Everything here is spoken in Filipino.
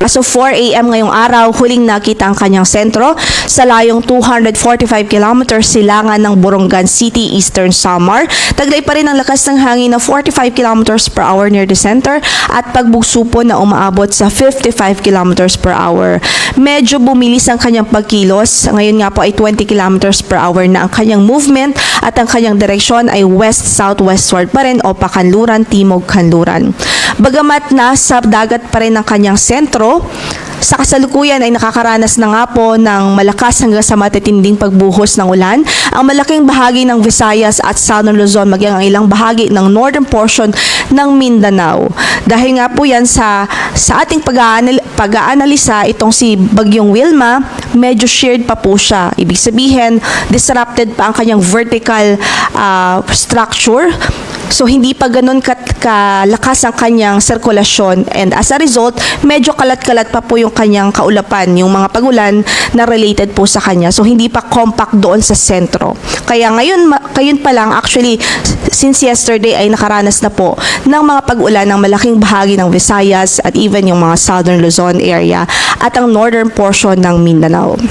As of 4 a.m. ngayong araw, huling nakita ang kanyang sentro sa layong 245 kilometers silangan ng Borongan City, Eastern Samar. Taglay pa rin ang lakas ng hangin na 45 kilometers per hour near the center at pagbugso po na umaabot sa 55 kilometers per hour. Medyo bumilis ang kanyang pagkilos. Ngayon nga po ay 20 kilometers per hour na ang kanyang movement at ang kanyang direksyon ay west-southwestward pa rin o pakanluran, timog-kanluran. Bagamat nasa dagat pa rin ang kanyang sentro, sa kasalukuyan ay nakakaranas na nga po ng malakas hanggang sa matitinding pagbuhos ng ulan ang malaking bahagi ng Visayas at Southern Luzon, maging ang ilang bahagi ng northern portion ng Mindanao. Dahil nga po yan sa ating pag-aanalisa, itong si Bagyong Wilma, medyo sheared pa po siya. Ibig sabihin, disrupted pa ang kanyang vertical structure. So, hindi pa ganun kalakas ang kanyang sirkulasyon, and as a result, medyo kalat-kalat pa po yung kanyang kaulapan, yung mga pagulan na related po sa kanya. So, hindi pa compact doon sa sentro. Kaya ngayon pa lang, actually, since yesterday ay nakaranas na po ng mga pag-ulan ng malaking bahagi ng Visayas at even yung mga Southern Luzon area at ang northern portion ng Mindanao.